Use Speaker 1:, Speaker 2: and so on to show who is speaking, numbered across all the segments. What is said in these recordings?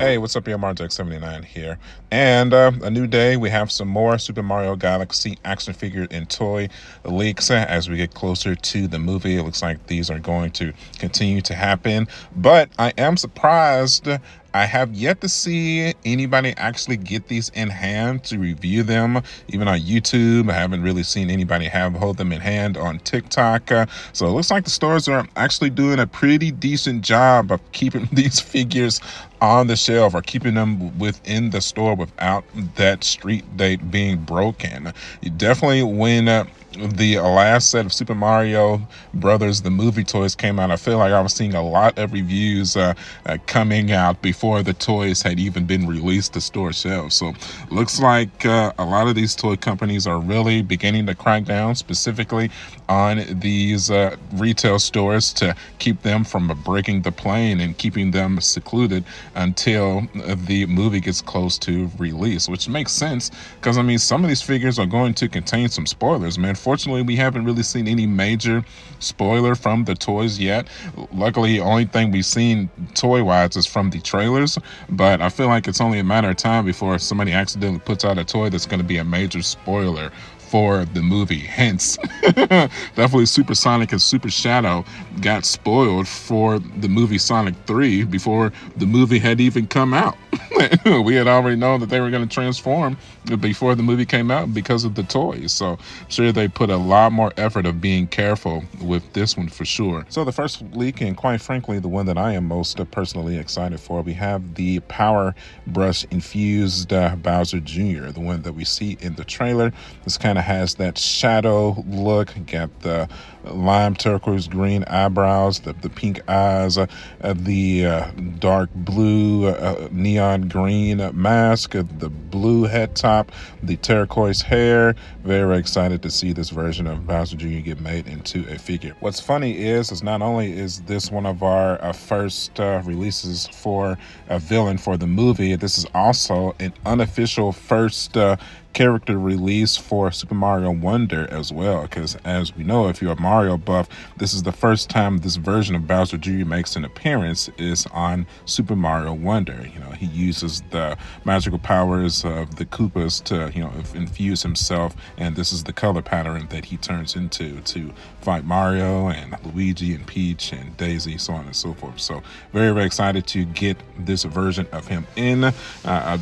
Speaker 1: Hey, what's up, your Martech79 here. And a new day, we have some more Super Mario Galaxy action figure and toy leaks as we get closer to the movie. It looks like these are going to continue to happen, but I am surprised. I have yet to see anybody actually get these in hand to review them, even on YouTube. I haven't really seen anybody hold them in hand on TikTok. So it looks like the stores are actually doing a pretty decent job of keeping these figures on the shelf or keeping them within the store without that street date being broken. You definitely, when the last set of Super Mario Brothers, the movie toys came out, I feel like I was seeing a lot of reviews coming out before the toys had even been released to store shelves. So looks like a lot of these toy companies are really beginning to crack down specifically on these retail stores to keep them from breaking the plane and keeping them secluded until the movie gets close to release, which makes sense because I mean some of these figures are going to contain some spoilers, man. Fortunately, we haven't really seen any major spoiler from the toys yet. Luckily, the only thing we've seen toy-wise is from the trailers, but I feel like it's only a matter of time before somebody accidentally puts out a toy that's going to be a major spoiler for the movie. Hence, definitely Super Sonic and Super Shadow got spoiled for the movie Sonic 3 before the movie had even come out. We had already known that they were going to transform before the movie came out because of the toys. So I'm sure they put a lot more effort of being careful with this one for sure. So the first leak, and quite frankly the one that I am most personally excited for, we have the Power Brush infused Bowser Jr., the one that we see in the trailer. This kind of has that shadow look, got the lime turquoise green eyebrows, the pink eyes, the dark blue neon green mask, the blue head top, the turquoise hair. Very excited to see this version of Bowser Jr. get made into a figure. What's funny is not only is this one of our first releases for a villain for the movie, this is also an unofficial first character release for Super Mario Wonder as well, because as we know, if you're a Mario buff, this is the first time this version of Bowser Jr. makes an appearance is on Super Mario Wonder. You know, he uses the magical powers of the Koopas to, you know, infuse himself, and this is the color pattern that he turns into to fight Mario and Luigi and Peach and Daisy, so on and so forth. So very excited to get this version of him in.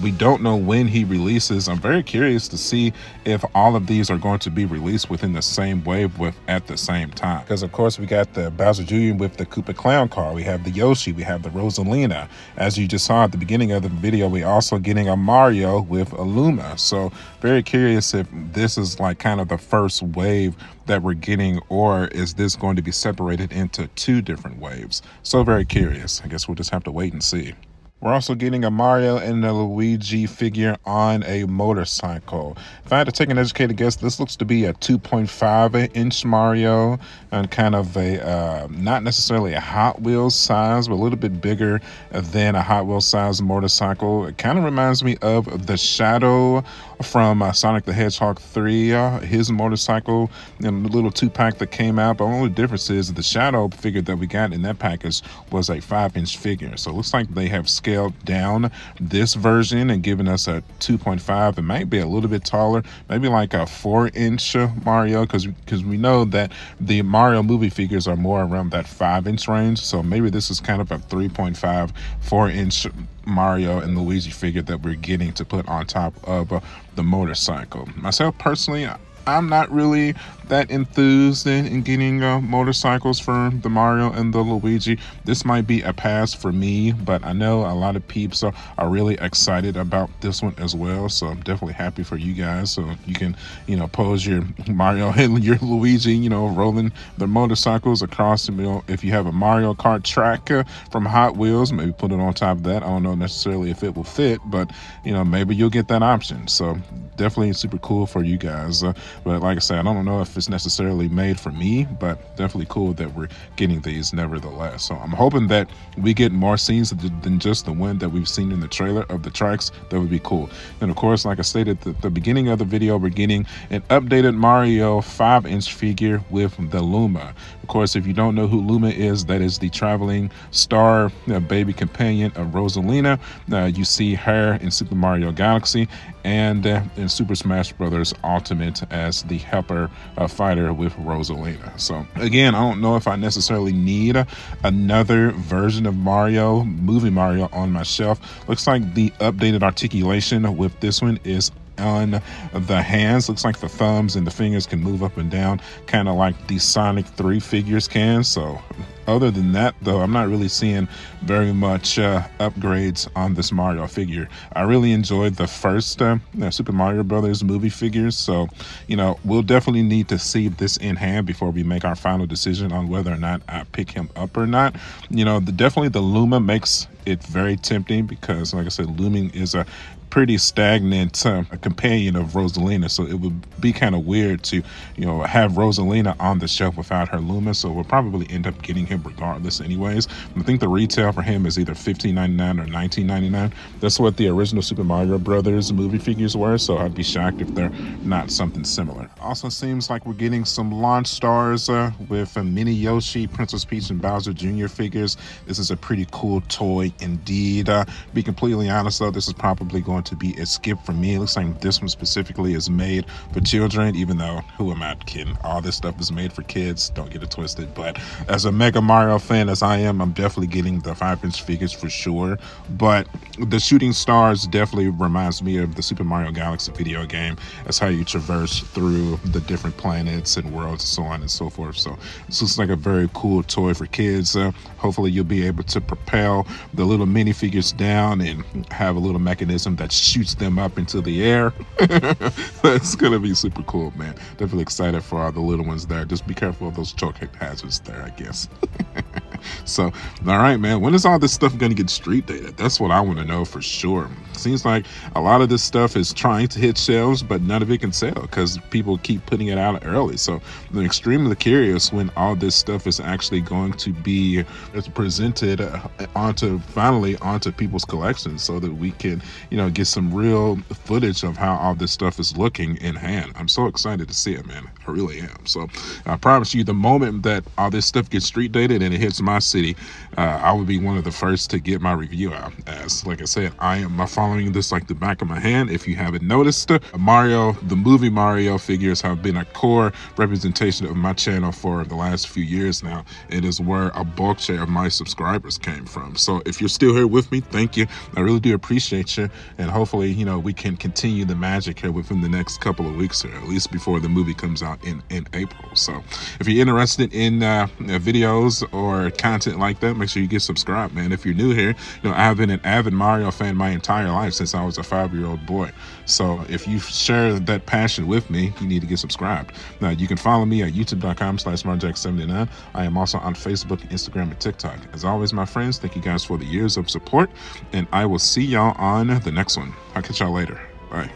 Speaker 1: We don't know when he releases. I'm very curious to see if all of these are going to be released within the same wave at the same time, because of course we got the Bowser Jr. with the Koopa Clown car, we have the Yoshi, we have the Rosalina. As you just saw at the beginning of the video, we also getting a Mario with a Luma. So very curious if this is like kind of the first wave that we're getting, or is this going to be separated into two different waves? So very curious. I guess we'll just have to wait and see. We're also getting a Mario and a Luigi figure on a motorcycle. If I had to take an educated guess, this looks to be a 2.5-inch Mario and kind of a, not necessarily a Hot Wheels size, but a little bit bigger than a Hot Wheels size motorcycle. It kind of reminds me of the Shadow from Sonic the Hedgehog 3, his motorcycle, and the little 2-pack that came out. But the only difference is the Shadow figure that we got in that package was a 5-inch figure. So it looks like they have scaled down this version and given us a 2.5. It might be a little bit taller, maybe like a 4-inch Mario, because we know that the Mario movie figures are more around that 5-inch range. So maybe this is kind of a 3.5, 4-inch Mario and Luigi figure that we're getting to put on top of the motorcycle. Myself personally, I'm not really that enthused in getting motorcycles for the Mario and the Luigi. This might be a pass for me, but I know a lot of peeps are really excited about this one as well. So I'm definitely happy for you guys. So you can, you know, pose your Mario and your Luigi, you know, rolling the motorcycles across, you know, if you have a Mario Kart track from Hot Wheels, maybe put it on top of that. I don't know necessarily if it will fit, but, you know, maybe you'll get that option. So definitely super cool for you guys. But like I said, I don't know if it's necessarily made for me, but definitely cool that we're getting these nevertheless. So I'm hoping that we get more scenes than just the one that we've seen in the trailer of the tracks. That would be cool. And of course, like I stated at the beginning of the video, we're getting an updated Mario 5-inch figure with the Luma. Of course, if you don't know who Luma is, that is the traveling star baby companion of Rosalina. You see her in Super Mario Galaxy and in Super Smash Bros. Ultimate as the helper fighter with Rosalina. So again, I don't know if I necessarily need another version of Mario, movie Mario, on my shelf. Looks like the updated articulation with this one is on the hands. Looks like the thumbs and the fingers can move up and down, kind of like the Sonic 3 figures can. So other than that, though, I'm not really seeing very much upgrades on this Mario figure. I really enjoyed the first Super Mario Brothers movie figures, so we'll definitely need to see this in hand before we make our final decision on whether or not I pick him up or not. Definitely the Luma makes it very tempting because, like I said, Looming is a pretty stagnant companion of Rosalina, so it would be kind of weird to have Rosalina on the shelf without her Luma. So we'll probably end up getting him regardless anyways. I think the retail for him is either $15.99 or $19.99. That's what the original Super Mario Brothers movie figures were, so I'd be shocked if they're not something similar. Also seems like we're getting some launch stars with Mini Yoshi, Princess Peach, and Bowser Jr. figures. This is a pretty cool toy indeed. To be completely honest though, this is probably going to be a skip for me. It looks like this one specifically is made for children, even though who am I kidding? All this stuff is made for kids, don't get it twisted. But as a Mega Mario fan as I am, I'm definitely getting the 5-inch figures for sure. But the shooting stars definitely reminds me of the Super Mario Galaxy video game. That's how you traverse through the different planets and worlds and so on and so forth. So this looks like a very cool toy for kids. Hopefully you'll be able to propel the little minifigures down and have a little mechanism that shoots them up into the air. That's gonna be super cool, man. Definitely excited for all the little ones there. Just be careful of those choke hazards there, I guess. So, all right, man. When is all this stuff going to get street dated? That's what I want to know for sure. Seems like a lot of this stuff is trying to hit shelves, but none of it can sell because people keep putting it out early. So I'm extremely curious when all this stuff is actually going to be presented finally onto people's collections, so that we can, get some real footage of how all this stuff is looking in hand. I'm so excited to see it, man. I really am. So I promise you, the moment that all this stuff gets street dated and it hits my city, I will be one of the first to get my review out. As like I said, I am following this like the back of my hand. If you haven't noticed, the movie Mario figures have been a core representation of my channel for the last few years now. It is where a bulk share of my subscribers came from. So if you're still here with me, thank you. I really do appreciate you, and hopefully we can continue the magic here within the next couple of weeks, or at least before the movie comes out in April. So if you're interested in videos or content like that, make sure you get subscribed, man. If you're new here, I've been an avid Mario fan my entire life since I was a 5-year-old boy. So if you share that passion with me, you need to get subscribed. Now you can follow me at youtube.com/marjack79. I am also on Facebook, Instagram, and TikTok. As always, my friends, thank you guys for the years of support, and I will see y'all on the next one. I'll catch y'all later. Bye.